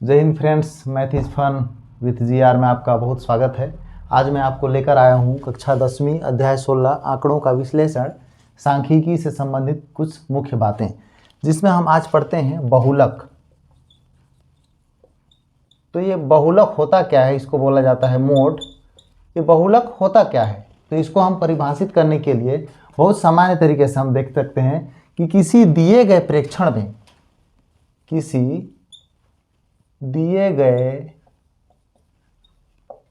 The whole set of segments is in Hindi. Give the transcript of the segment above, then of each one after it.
जय Hind friends, math is fun with GR में आपका बहुत स्वागत है। आज मैं आपको लेकर आया हूँ कक्षा 10वीं अध्याय 16 आंकड़ों का विश्लेषण, सांख्यिकी से संबंधित कुछ मुख्य बातें, जिसमें हम आज पढ़ते हैं बहुलक। तो ये बहुलक होता क्या है, इसको बोला जाता है मोड। ये बहुलक होता क्या है, तो इसको हम परिभाषित करने के लिए बहुत सामान्य तरीके से हम देख सकते हैं कि किसी दिए गए प्रेक्षण में, किसी दिए गए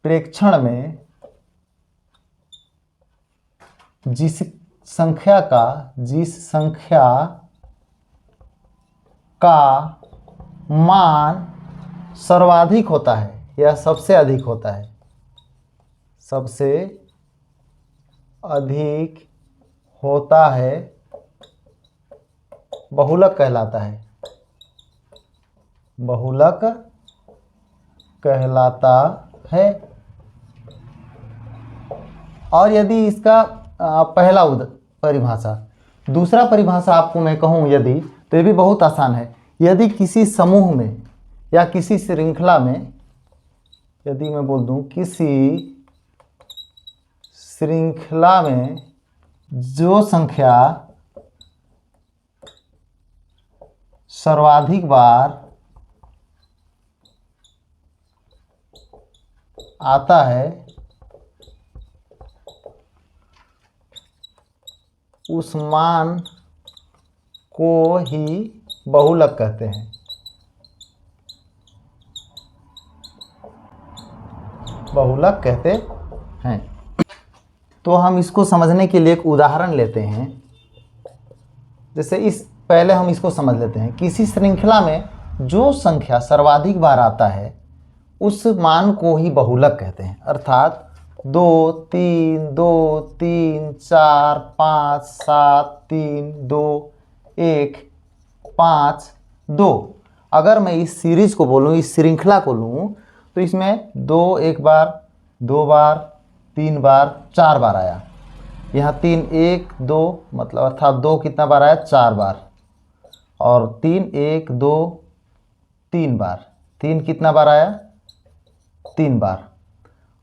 प्रेक्षण में जिस संख्या का मान सर्वाधिक होता है या सबसे अधिक होता है, सबसे अधिक होता है, बहुलक कहलाता है, बहुलक कहलाता है। और यदि इसका पहला परिभाषा, दूसरा परिभाषा आपको मैं कहूँ यदि, तो ये भी बहुत आसान है। यदि किसी समूह में या किसी श्रृंखला में, यदि मैं बोल दूं किसी श्रृंखला में जो संख्या सर्वाधिक बार आता है, उस मान को ही बहुलक कहते हैं। बहुलक कहते हैं। तो हम इसको समझने के लिए एक उदाहरण लेते हैं। जैसे पहले हम इसको समझ लेते हैं। किसी श्रृंखला में जो संख्या सर्वाधिक बार आता है, उस मान को ही बहुलक कहते हैं। अर्थात 2 3 2 3 4 5 7 3 2 1 5 2। अगर मैं इस सीरीज को बोलूँ, इस श्रृंखला को लूँ, तो इसमें 2 एक बार, 2 बार, 3 बार, 4 बार आया। यहाँ 3 1 2 मतलब अर्थात 2 कितना बार आया, 4 बार। और 3 1 2 3 बार, 3 कितना बार आया, 3 बार।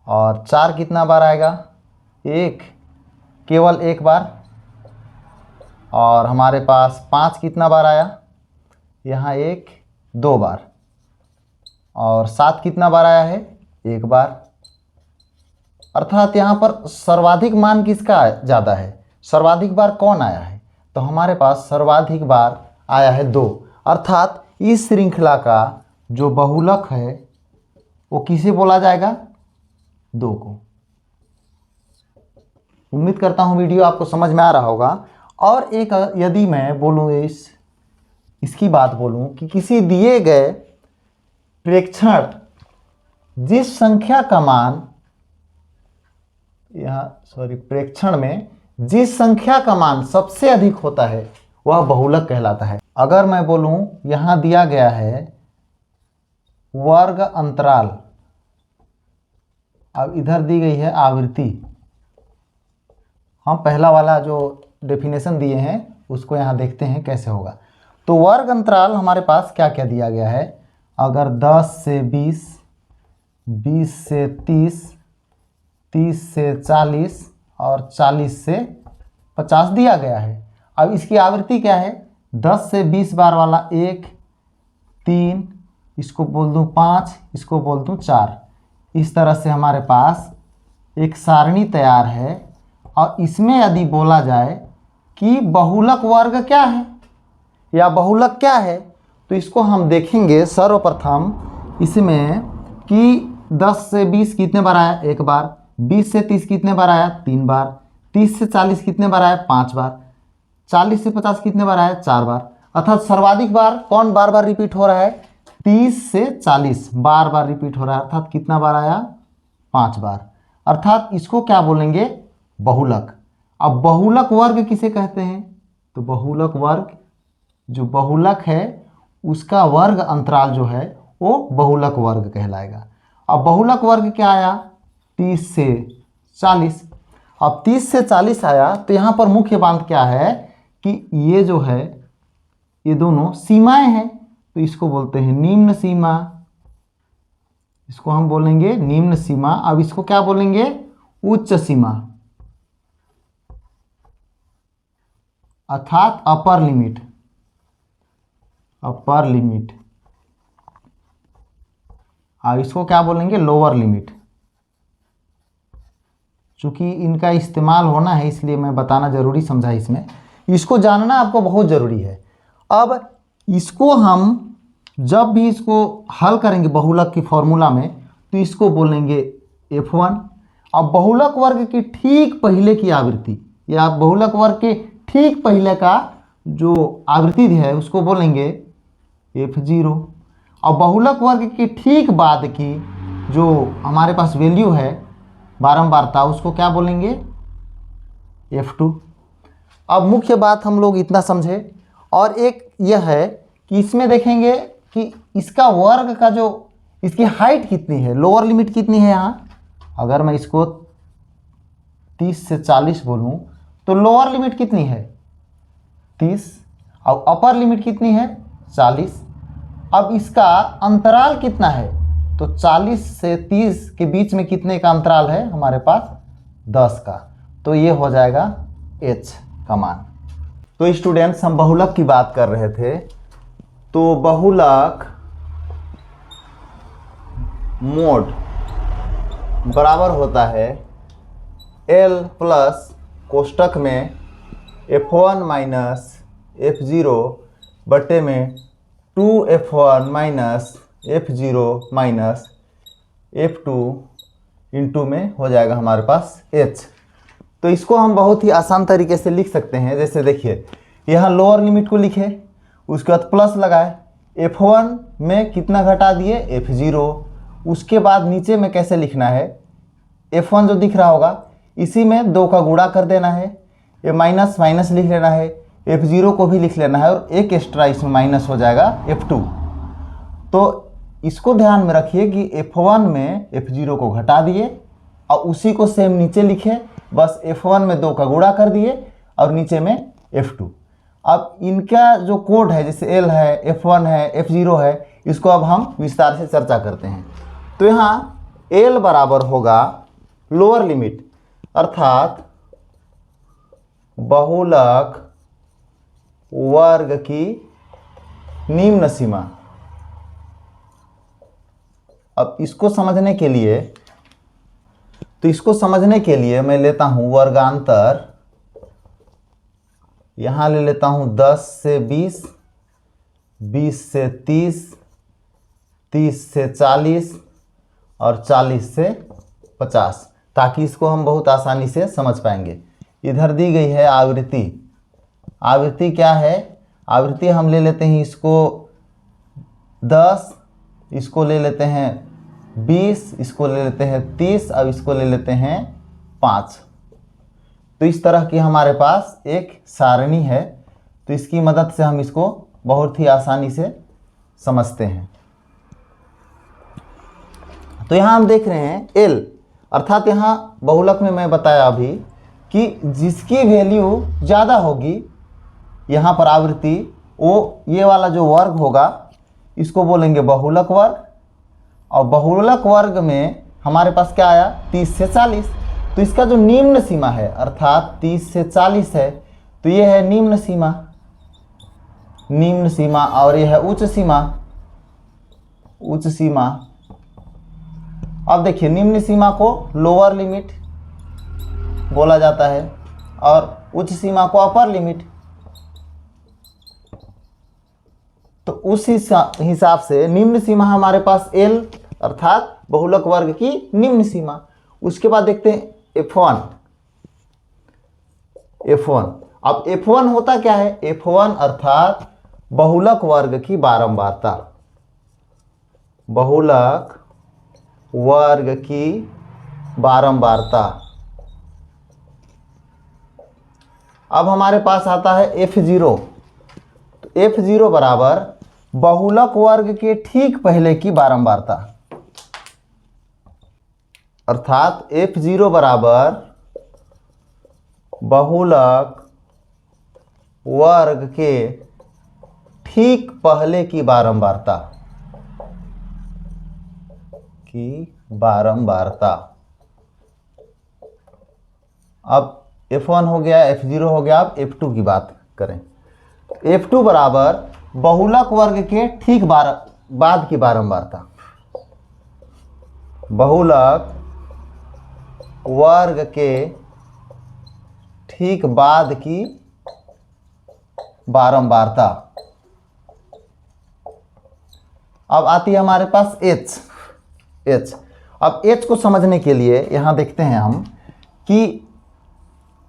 और 4 कितना बार आएगा, 1, केवल 1 बार। और हमारे पास 5 कितना बार आया, यहाँ 1 2 बार। और 7 कितना बार आया है, 1 बार। अर्थात यहाँ पर सर्वाधिक मान किसका ज़्यादा है, सर्वाधिक बार कौन आया है, तो हमारे पास सर्वाधिक बार आया है 2। अर्थात इस श्रृंखला का जो बहुलक है वो किसे बोला जाएगा, 2 को। उम्मीद करता हूँ वीडियो आपको समझ में आ रहा होगा। और एक यदि मैं बोलूँ, इसकी बात बोलूँ कि किसी दिए गए प्रेक्षण जिस संख्या का मान, प्रेक्षण में जिस संख्या का मान सबसे अधिक होता है, वह बहुलक कहलाता है। अगर मैं बोलूँ, यहाँ दिया गया है वर्ग अंतराल, अब इधर दी गई है आवृत्ति। हम पहला वाला जो डेफिनेशन दिए हैं उसको यहाँ देखते हैं कैसे होगा। तो वर्ग अंतराल हमारे पास क्या क्या दिया गया है। अगर 10 से 20, 20 से 30, 30 से 40 और 40 से 50 दिया गया है। अब इसकी आवृत्ति क्या है, 10 से 20 बार वाला 1 3, इसको बोल दूँ 5, इसको बोल दूँ 4। इस तरह से हमारे पास एक सारणी तैयार है। और इसमें यदि बोला जाए कि बहुलक वर्ग क्या है या बहुलक क्या है, तो इसको हम देखेंगे सर्वप्रथम इसमें कि 10 से 20 कितने बार आया, 1 बार। 20 से 30 कितने बार आया, 3 बार। 30 से 40 कितने बार आया, 5 बार। 40 से 50 कितने बार आया, 4 बार। अर्थात सर्वाधिक बार कौन बार बार रिपीट हो रहा है, 30 से 40 बार बार रिपीट हो रहा है। अर्थात कितना बार आया, 5 बार। अर्थात इसको क्या बोलेंगे, बहुलक। अब बहुलक वर्ग किसे कहते हैं, तो बहुलक वर्ग, जो बहुलक है उसका वर्ग अंतराल जो है वो बहुलक वर्ग कहलाएगा। अब बहुलक वर्ग क्या आया, 30 से 40। अब 30 से 40 आया तो यहाँ पर मुख्य बात क्या है कि ये जो है ये दोनों सीमाएं हैं, तो इसको बोलते हैं निम्न सीमा इसको हम बोलेंगे निम्न सीमा। अब इसको क्या बोलेंगे? उच्च सीमा अर्थात अपर लिमिट। Upper limit. अब इसको क्या बोलेंगे? Lower limit. चूंकि इनका इस्तेमाल होना है इसलिए मैं बताना जरूरी समझा इसमें। इसको जानना आपको बहुत ज़रूरी है। अब इसको हम जब भी इसको हल करेंगे बहुलक की फॉर्मूला में तो इसको बोलेंगे F1। अब बहुलक वर्ग की ठीक पहले की आवृत्ति या बहुलक वर्ग के ठीक पहले का जो आवृत्ति है उसको बोलेंगे F0। और बहुलक वर्ग के ठीक बाद की जो हमारे पास वैल्यू है बारंबारता उसको क्या बोलेंगे? F2। अब मुख्य बात हम लोग इतना समझे। और एक यह है कि इसमें देखेंगे कि इसका वर्ग का जो इसकी हाइट कितनी है, लोअर लिमिट कितनी है। यहाँ अगर मैं इसको 30 से 40 बोलूँ तो लोअर लिमिट कितनी है? 30। और अपर लिमिट कितनी है? 40। अब इसका अंतराल कितना है? तो 40 से 30 के बीच में कितने का अंतराल है हमारे पास? 10 का। तो ये हो जाएगा H का मान। तो स्टूडेंट्स हम बहुलक की बात कर रहे थे। तो बहुलक मोड बराबर होता है L प्लस कोष्टक में F1 माइनस F0 बटे में 2F1 minus F0 minus F2 into में हो जाएगा हमारे पास H। तो इसको हम बहुत ही आसान तरीके से लिख सकते हैं। जैसे देखिए यहाँ लोअर लिमिट को लिखे, उसके बाद प्लस लगाए, F1 में कितना घटा दिए? F0। उसके बाद नीचे में कैसे लिखना है? F1 जो दिख रहा होगा इसी में 2 का गुणा कर देना है, ये माइनस माइनस लिख लेना है, F0 को भी लिख लेना है और एक एक्स्ट्रा इसमें माइनस हो जाएगा F2। तो इसको ध्यान में रखिए कि F1 में F0 को घटा दिए और उसी को सेम नीचे लिखे, बस F1 में 2 का गुणा कर दिए और नीचे में F2। अब इनका जो कोड है जैसे L है, F1 है, F0 है, इसको अब हम विस्तार से चर्चा करते हैं। तो यहाँ L बराबर होगा लोअर लिमिट अर्थात बहुलक वर्ग की निम्न सीमा। अब इसको समझने के लिए मैं लेता हूं वर्गांतर। यहां ले लेता हूं 10 से 20, 20 से 30, 30 से 40 और 40 से 50, ताकि इसको हम बहुत आसानी से समझ पाएंगे। इधर दी गई है आवृत्ति। आवृत्ति क्या है? आवृत्ति हम ले लेते हैं इसको 10, इसको ले लेते हैं 20, इसको ले लेते हैं 30 और इसको ले लेते हैं 5। तो इस तरह की हमारे पास एक सारणी है। तो इसकी मदद से हम इसको बहुत ही आसानी से समझते हैं। तो यहाँ हम देख रहे हैं L अर्थात यहाँ बहुलक में मैं बताया अभी कि जिसकी वैल्यू ज़्यादा होगी यहाँ पर आवृत्ति, वो ये वाला जो वर्ग होगा इसको बोलेंगे बहुलक वर्ग। और बहुलक वर्ग में हमारे पास क्या आया? 30 से 40। तो इसका जो निम्न सीमा है अर्थात 30 से 40 है, तो ये है निम्न सीमा। निम्न सीमा और ये है उच्च सीमा। उच्च सीमा। अब देखिए निम्न सीमा को लोअर लिमिट बोला जाता है और उच्च सीमा को अपर लिमिट। तो उस हिसाब से निम्न सीमा हमारे पास L अर्थात बहुलक वर्ग की निम्न सीमा। उसके बाद देखते हैं F1। F1 अब F1 होता क्या है? F1 अर्थात बहुलक वर्ग की बारंबारता। बहुलक वर्ग की बारंबारता। अब हमारे पास आता है F0। तो F0 बराबर बहुलक वर्ग के ठीक पहले की बारंबारता अर्थात F0 बराबर बहुलक वर्ग के ठीक पहले की बारंबारता। की बारंबारता। अब F1 हो गया, F0 हो गया, अब F2 की बात करें। F2 बराबर बहुलक वर्ग के ठीक बाद की बारंबारता। बहुलक वर्ग के ठीक बाद की बारंबारता। अब आती है हमारे पास H। अब H को समझने के लिए यहां देखते हैं हम कि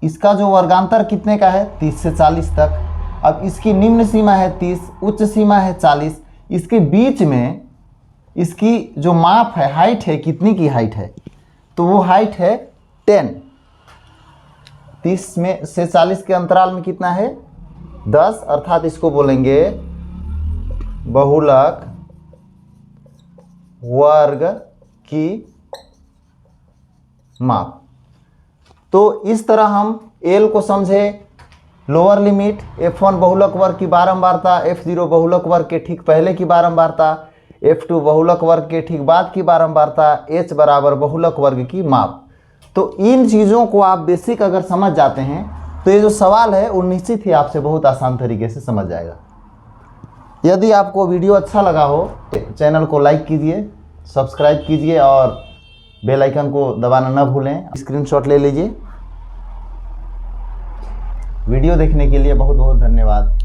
इसका जो वर्गांतर कितने का है, 30 से 40 तक। अब इसकी निम्न सीमा है 30, उच्च सीमा है 40। इसके बीच में इसकी जो माप है, हाइट है, कितनी की हाइट है, तो वो हाइट है 10। 30 में से 40 के अंतराल में कितना है, 10, अर्थात इसको बोलेंगे बहुलक वर्ग की माप। तो इस तरह हम L को समझे, लोअर लिमिट F1 बहुलक वर्ग की बारंबारता, F0 बहुलक वर्ग के ठीक पहले की बारंबारता, F2 बहुलक वर्ग के ठीक बाद की बारंबारता, H बराबर बहुलक वर्ग की माप। तो इन चीज़ों को आप बेसिक अगर समझ जाते हैं तो ये जो सवाल है वो निश्चित ही आपसे बहुत आसान तरीके से समझ जाएगा। यदि आपको वीडियो अच्छा लगा हो तो चैनल को लाइक कीजिए, सब्सक्राइब कीजिए और बेल आइकन को दबाना न भूलें। स्क्रीनशॉट ले लीजिए। वीडियो देखने के लिए बहुत बहुत धन्यवाद।